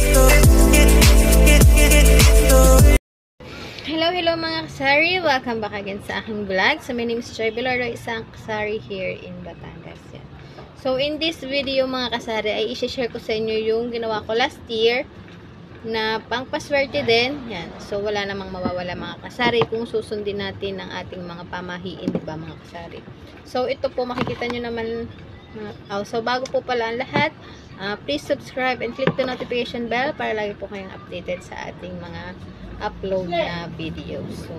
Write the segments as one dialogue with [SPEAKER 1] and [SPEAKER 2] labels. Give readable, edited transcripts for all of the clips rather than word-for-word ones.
[SPEAKER 1] Hello mga kasari! Welcome back again sa aking vlog. So my name is Joy Bilardo, isang kasari here in Batangas. Yan. So in this video mga kasari ay i-share ko sa inyo yung ginawa ko last year na pangpaswerte din. Yan. So wala namang mawawala mga kasari kung susundin natin ang ating mga pamahiin, diba mga kasari? So ito po makikita nyo naman. So bago po pala ang lahat, please subscribe and click the notification bell para lagi po kayong updated sa ating mga upload na videos. So,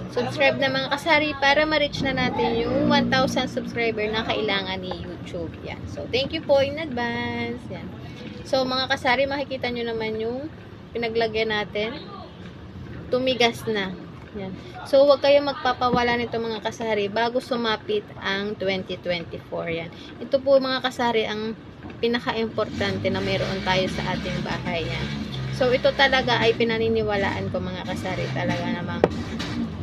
[SPEAKER 1] subscribe na mga kasari para ma-reach na natin yung 1,000 subscriber na kailangan ni YouTube. Yan. So, thank you po in advance. Yan. So, mga kasari, makikita nyo naman yung pinaglagyan natin. Tumigas na. Yan. So, huwag kayong magpapawala nito mga kasari bago sumapit ang 2024. Yan. Ito po mga kasari ang pinaka-importante na mayroon tayo sa ating bahay. Yan. So, ito talaga ay pinaniniwalaan ko mga kasari. Talaga namang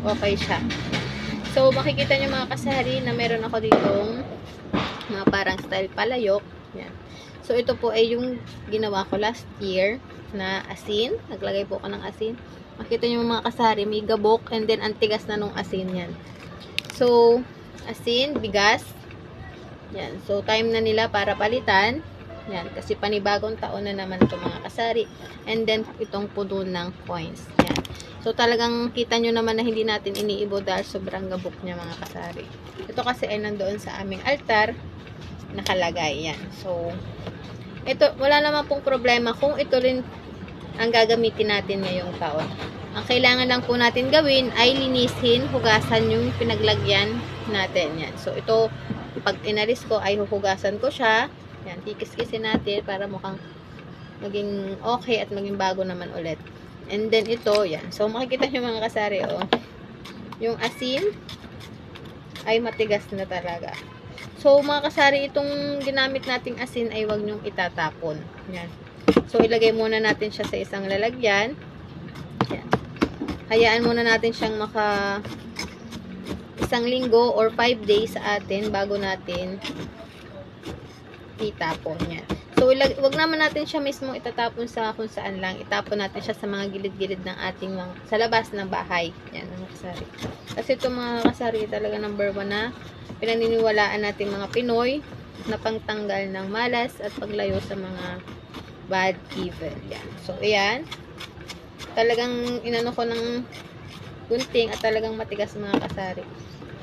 [SPEAKER 1] okay siya. So, makikita nyo mga kasari na meron ako ditong mga parang style palayok. Yan. So, ito po ay yung ginawa ko last year na asin. Naglagay po ako ng asin. Makikita nyo mga kasari, may gabok and then antigas na nung asin yan. So, asin, bigas. Yan. So, time na nila para palitan. Yan, kasi panibagong taon na naman ito mga kasari. And then, itong puno ng coins. Yan. So, talagang kita nyo naman na hindi natin iniibo dahil sobrang gabok niya mga kasari. Ito kasi ay nandoon sa aming altar, nakalagay. Yan. So, ito, wala naman pong problema kung ito rin ang gagamitin natin ngayong taon. Ang kailangan lang po natin gawin ay linisin, hugasan yung pinaglagyan natin. Yan. So, ito, pag inalis ko ay huhugasan ko siya. Yan, kikis-kisin natin para mukhang maging okay at maging bago naman ulit. And then ito, yan. So, makikita nyo mga kasari, oh. Yung asin ay matigas na talaga. So, mga kasari, itong ginamit nating asin ay wag nyong itatapon. Yan. So, ilagay muna natin siya sa isang lalagyan. Yan. Hayaan muna natin siyang isang linggo or 5 days sa atin bago natin itapon yan. So, wag naman natin siya mismo itatapon sa kung saan lang. Itapon natin siya sa mga gilid-gilid ng ating sa labas ng bahay. Yan, mga kasari. Kasi ito mga kasari talaga number 1 na pinaniniwalaan natin mga Pinoy na pangtanggal ng malas at paglayo sa mga bad evil. Yan. So, ayan. Talagang inano ko ng gunting at talagang matigas mga kasari.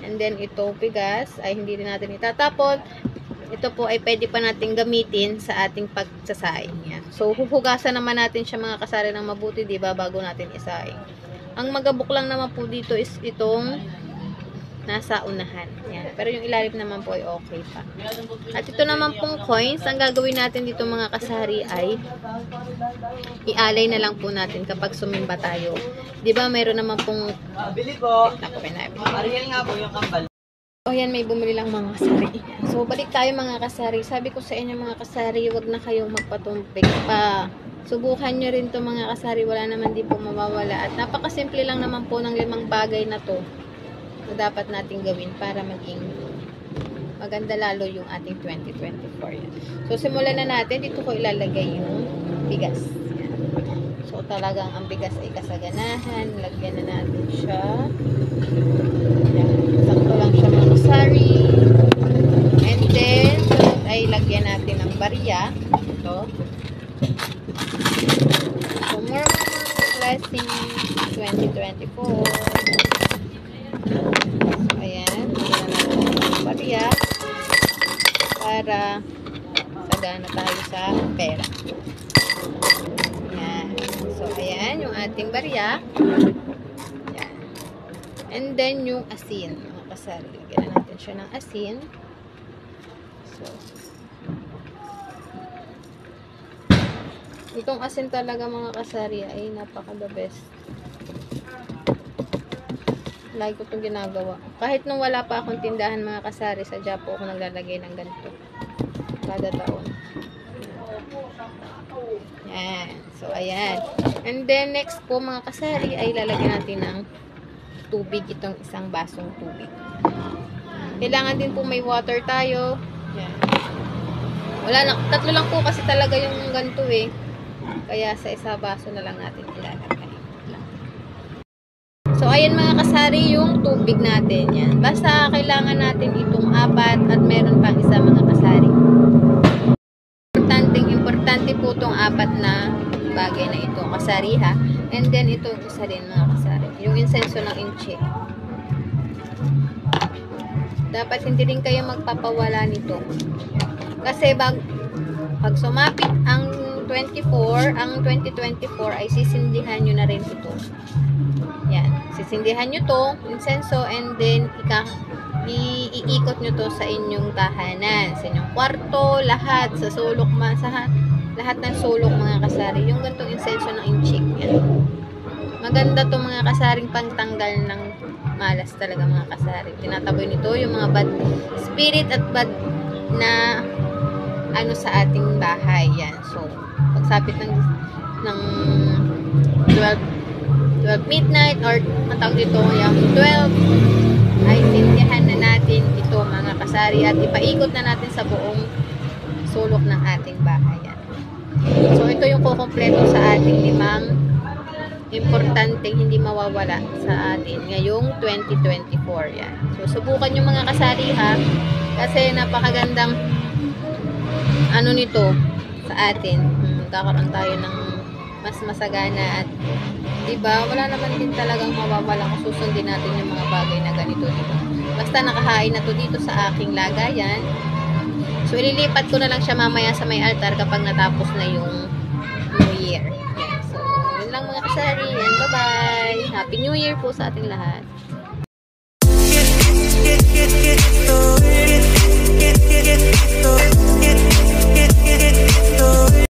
[SPEAKER 1] And then, ito bigas ay hindi rin natin itatapon. Ito po ay pwede pa natin gamitin sa ating pagsasaing. Yan. So, huhugasan naman natin siya mga kasari ng mabuti, diba, bago natin isaing. Ang magabok lang naman po dito is itong nasa unahan. Yan. Pero yung ilalim naman po ay okay pa. At ito naman pong coins, ang gagawin natin dito mga kasari ay ialay na lang po natin kapag sumimba tayo. Diba, mayroon naman pong
[SPEAKER 2] bili po.
[SPEAKER 1] Ariel nga po yung kambal. O yan, may bumili lang mga kasari. So, balik tayo mga kasari. Sabi ko sa inyo mga kasari, wag na kayong magpatumpik pa. Subukan nyo rin to mga kasari. Wala naman din po mawawala. At napakasimple lang naman po ng 5 bagay na to na dapat natin gawin para maging maganda lalo yung ating 2024. Yan. So, simulan na natin. Dito ko ilalagay yung bigas. Yan. So, talagang ang bigas ay kasaganahan. Lagyan na natin siya. Yan. Sakto lang siya mga kasari. And then, ay lagyan natin ng barya. Ito. So, more blessing 2024. So, ayan. Lagyan natin ng barya para sagana tayo sa pera. Ayan. So, ayan yung ating barya. Ayan. And then, yung asin. Mga kasari. Lagyan na natin siya ng asin. So, itong asin talaga mga kasari ay napaka the best. Lagi ko itong ginagawa. Kahit nung wala pa akong tindahan mga kasari, sadya po ako naglalagay ng ganito. Kada taon. Yan. So, ayan. And then, next po mga kasari ay lalagyan natin ng tubig. Itong isang basong tubig. Kailangan din po may water tayo. Yan. Wala lang. 3 lang po kasi talaga yung ganito eh. Kaya sa isa baso na lang natin ilalagay. So, ayan mga kasari yung tubig natin. Yan. Basta kailangan natin itong 4 at meron pang isa mga kasari. Importante po itong 4 na bagay na ito, kasari ha. And then, ito isa din mga kasari. Yung insenso ng inche. Dapat hindi rin kayo magpapawala nito. Kasi pag sumapit ang 2024 ay sisindihan nyo na rin ito. Yan. Sisindihan nyo to, insenso, and then iikot nyo to sa inyong tahanan, sa inyong kwarto, lahat, sa sulok, lahat ng sulok mga kasari. Yung gantong insenso ng inchik. Yan. Maganda to mga kasaring pangtanggal ng malas talaga mga kasari. Tinataboy nito yung mga bad spirit at bad na ano sa ating bahay. Yan. So, pagsapit ng 12 midnight or matawag dito yung 12 ay sindihan na natin ito mga kasari at ipaikot na natin sa buong sulok ng ating bahay. Yan. So, ito yung kukumpleto sa ating 5 importanteng hindi mawawala sa atin ngayong 2024. Yan. So, subukan nyo mga kasari ha. Kasi napakagandang ano nito sa atin. Kakaroon tayo ng mas masagana at diba, wala naman din talagang mawawala kung susundin natin yung mga bagay na ganito dito. Basta nakahain na to dito sa aking lagayan. So, ililipat ko na lang siya mamaya sa may altar kapag natapos na yung New Year. Yan. So, yun lang mga kasari. Yan. Bye-bye. Happy New Year po sa ating lahat.